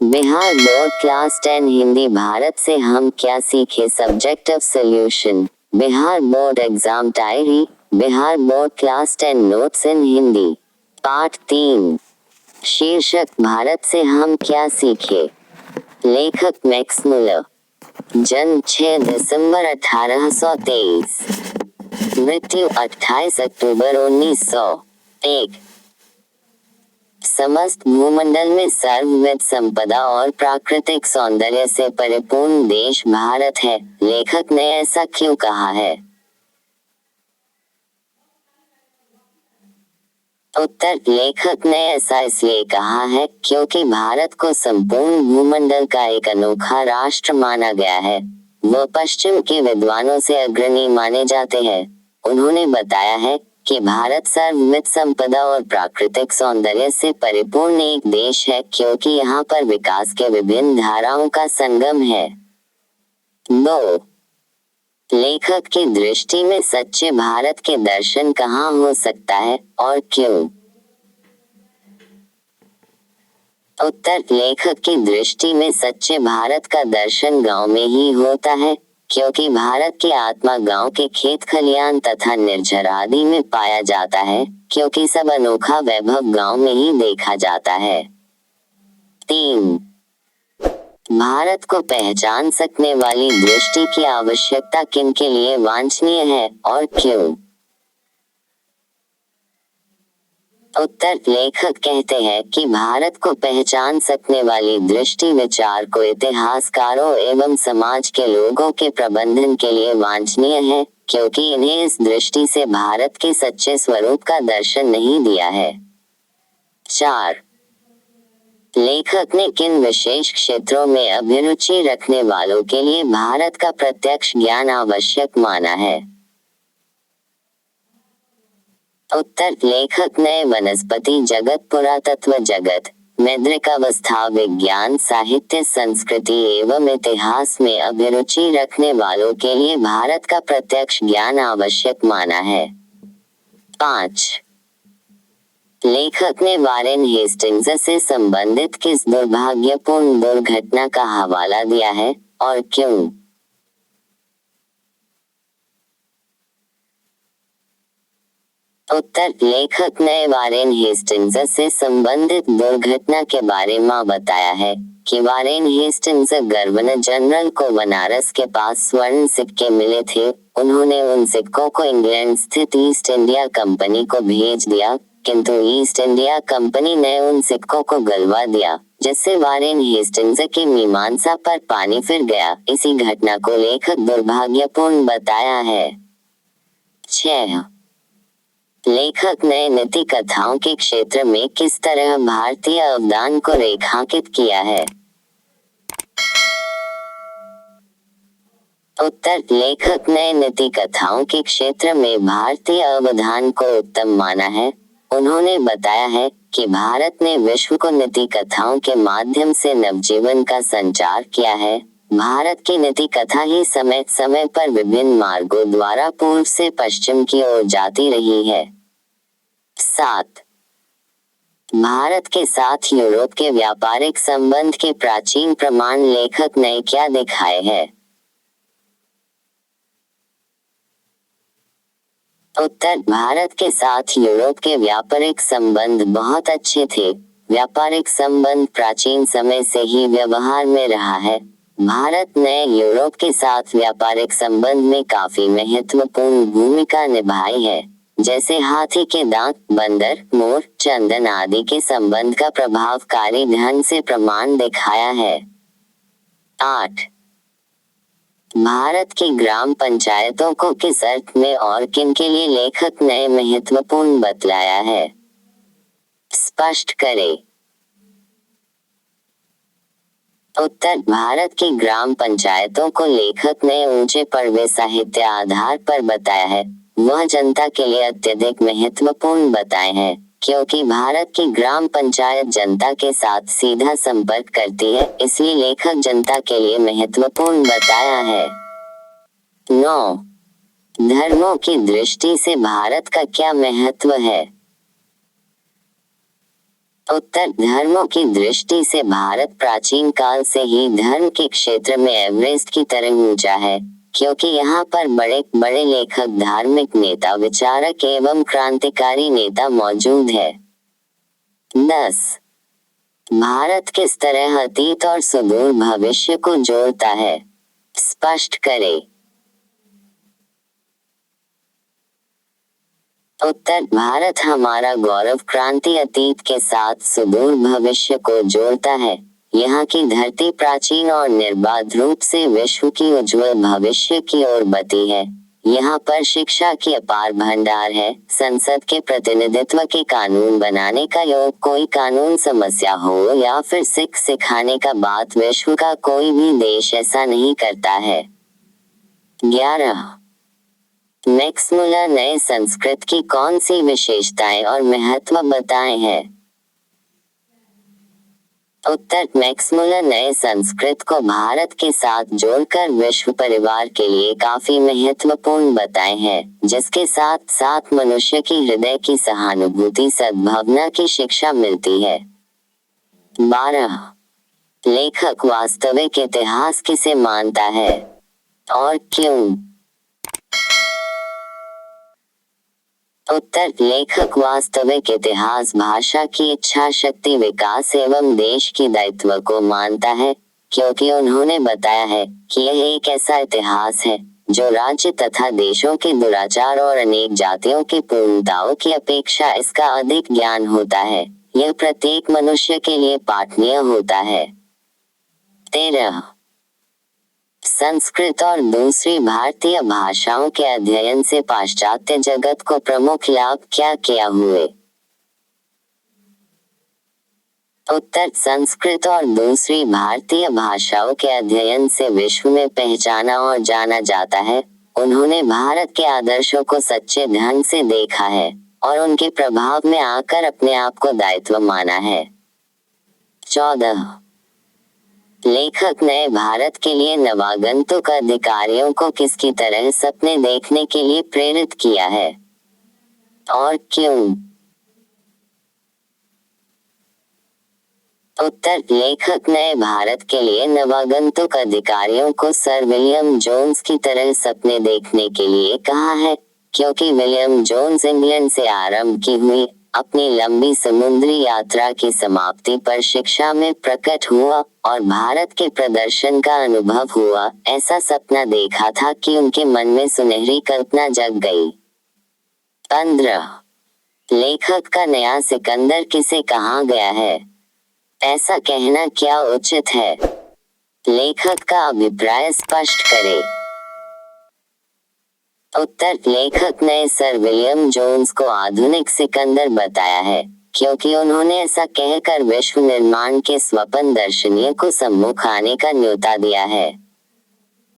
Bihar board class 10 Hindi Bharat से हम क्या सीखे subject of solution. Bihar board exam diary, Bihar board class 10 notes in Hindi. पाठ 3। शीर्षक भारत से हम क्या सीखे। लेखक मैक्स मुलर। जन्म 6 दिसंबर 1823। मृत्यु 28 अक्टूबर 1901। समस्त भूमंडल में सर्वविध संपदा और प्राकृतिक सौंदर्य से परिपूर्ण देश भारत है। लेखक ने ऐसा क्यों कहा है? उत्तर, लेखक ने ऐसा इसलिए कहा है क्योंकि भारत को संपूर्ण भूमंडल का एक अनोखा राष्ट्र माना गया है। वह पश्चिम के विद्वानों से अग्रणी माने जाते हैं। उन्होंने बताया है कि भारत सर्वविध संपदा और प्राकृतिक सौंदर्य से परिपूर्ण एक देश है क्योंकि यहाँ पर विकास के विभिन्न धाराओं का संगम है। 2. लेखक की दृष्टि में सच्चे भारत के दर्शन कहाँ हो सकता है और क्यों? उत्तर, लेखक की दृष्टि में सच्चे भारत का दर्शन गांव में ही होता है क्योंकि भारत की आत्मा गांव के खेत खलियान तथा निर्झर आदि में पाया जाता है क्योंकि सब अनोखा वैभव गांव में ही देखा जाता है। 3. भारत को पहचान सकने वाली दृष्टि की आवश्यकता किन के लिए वांछनीय है और क्यों? उत्तर, लेखक कहते हैं कि भारत को पहचान सकने वाली दृष्टि विचारकों, इतिहासकारों एवं समाज के लोगों के प्रबंधन के लिए वांछनीय है क्योंकि इन्हें इस दृष्टि से भारत के सच्चे स्वरूप का दर्शन नहीं दिया है। 4. लेखक ने किन विशेष क्षेत्रों में अभिरुचि रखने वालों के लिए भारत का प्रत्यक्ष ज्ञान आवश्यक माना है? उत्तर, लेखक ने वनस्पति जगत, पुरातत्व जगत, मौद्रिकावस्था विज्ञान, साहित्य, संस्कृति एवं इतिहास में अभिरुचि रखने वालों के लिए भारत का प्रत्यक्ष ज्ञान आवश्यक माना है। 5. लेखक ने वारेन हेस्टिंग्स से संबंधित किस दुर्भाग्यपूर्ण दुर्घटना का हवाला दिया है और क्यों? उत्तर, लेखक ने वारेन हेस्टिंग्स से संबंधित दुर्घटना के बारे में बताया है कि वारेन हेस्टिंग्स गवर्नर जनरल को बनारस के पास स्वर्ण सिक्के मिले थे। उन्होंने उन सिक्कों को इंग्लैंड स्थित ईस्ट इंडिया कंपनी को भेज दिया किंतु ईस्ट इंडिया कंपनी ने उन सिक्कों को गलवा दिया जिससे वारेन हेस्टिंग्स की मीमांसा पर पानी फिर गया। इसी घटना को लेखक दुर्भाग्यपूर्ण बताया है। 6. लेखक ने नीति कथाओं के क्षेत्र में किस तरह भारतीय अवदान को रेखांकित किया है? उत्तर, लेखक ने नीति कथाओं के क्षेत्र में भारतीय अवदान को उत्तम माना है। उन्होंने बताया है कि भारत ने विश्व को नीति कथाओं के माध्यम से नवजीवन का संचार किया है। भारत की नीति कथा ही समय समय पर विभिन्न मार्गों द्वारा पूर्व से पश्चिम की ओर जाती रही है। 7. भारत के साथ यूरोप के व्यापारिक संबंध के प्राचीन प्रमाण लेखक ने क्या दिखाए हैं? उत्तर, भारत के साथ यूरोप के व्यापारिक संबंध बहुत अच्छे थे। व्यापारिक संबंध प्राचीन समय से ही व्यवहार में रहा है। भारत ने यूरोप के साथ व्यापारिक संबंध में काफी महत्वपूर्ण भूमिका निभाई है, जैसे हाथी के दांत, बंदर, मोर, चंदन आदि के संबंध का प्रभावकारी ढंग से प्रमाण दिखाया है। 8. भारत की ग्राम पंचायतों को किस अर्थ में और किन के लिए लेखक ने महत्वपूर्ण बतलाया है? स्पष्ट करें। उत्तर, भारत की ग्राम पंचायतों को लेखक ने ऊंचे पर्वे साहित्य आधार पर बताया है। वह जनता के लिए अत्यधिक महत्वपूर्ण बताए हैं क्योंकि भारत की ग्राम पंचायत जनता के साथ सीधा संपर्क करती है, इसलिए लेखक जनता के लिए महत्वपूर्ण बताया है। 9. धर्मों की दृष्टि से भारत का क्या महत्व है? उत्तर, धर्मों की दृष्टि से भारत प्राचीन काल से ही धर्म के क्षेत्र में एवरेस्ट की तरह ऊंचा है, क्योंकि यहाँ पर बड़े बड़े लेखक, धार्मिक नेता, विचारक एवं क्रांतिकारी नेता मौजूद है। 10. भारत किस तरह अतीत और सुदूर भविष्य को जोड़ता है? स्पष्ट करें। उत्तर, भारत हमारा गौरव क्रांति अतीत के साथ सुदूर भविष्य को जोड़ता है। यहाँ की धरती प्राचीन और निर्बाध रूप से विश्व की उज्जवल भविष्य की ओर बढ़ती है। यहाँ पर शिक्षा की अपार भंडार है। संसद के प्रतिनिधित्व के कानून बनाने का योग, कोई कानून समस्या हो या फिर सिखाने का बात, विश्व का कोई भी देश ऐसा नहीं करता है। 11. मैक्समुलर नए संस्कृत की कौन सी विशेषताएं और महत्व बताए हैं? उत्तर, मैक्समुलर नए संस्कृत को भारत के साथ जोड़कर विश्व परिवार के लिए काफी महत्वपूर्ण बताए हैं, जिसके साथ साथ मनुष्य की हृदय की सहानुभूति, सद्भावना की शिक्षा मिलती है। 12. लेखक वास्तविक इतिहास किसे मानता है और क्यों? उत्तर, लेखक वास्तविक इतिहास भाषा की इच्छा शक्ति, विकास एवं देश की दायित्व को मानता है, क्योंकि उन्होंने बताया है कि यह एक ऐसा इतिहास है जो राज्य तथा देशों के दुराचार और अनेक जातियों की पूर्णताओं की अपेक्षा इसका अधिक ज्ञान होता है। यह प्रत्येक मनुष्य के लिए पाठनीय होता है। 13. संस्कृत और दूसरी भारतीय भाषाओं के अध्ययन से पाश्चात्य जगत को प्रमुख लाभ क्या हुए? उत्तर, संस्कृत और दूसरी भारतीय भाषाओं के अध्ययन से विश्व में पहचाना और जाना जाता है। उन्होंने भारत के आदर्शों को सच्चे ढंग से देखा है और उनके प्रभाव में आकर अपने आप को दायित्व माना है। 14. लेखक नए भारत के लिए नवागंतुक अधिकारियों को किसकी तरह सपने देखने के लिए प्रेरित किया है और क्यों? उत्तर, लेखक नए भारत के लिए नवागंतुक अधिकारियों को सर विलियम जोन्स की तरह सपने देखने के लिए कहा है, क्योंकि विलियम जोन्स इंग्लैंड से आरंभ की हुई अपनी लंबी समुद्री यात्रा की समाप्ति पर शिक्षा में प्रकट हुआ और भारत के प्रदर्शन का अनुभव हुआ। ऐसा सपना देखा था कि उनके मन में सुनहरी कल्पना जग गई। 15. लेखक का नया सिकंदर किसे कहा गया है? ऐसा कहना क्या उचित है? लेखक का अभिप्राय स्पष्ट करें। उत्तर, लेखक ने सर विलियम जोन्स को आधुनिक सिकंदर बताया है, क्योंकि उन्होंने ऐसा कहकर विश्व निर्माण के स्वप्न दर्शनीय को सम्मुख आने का न्योता दिया है।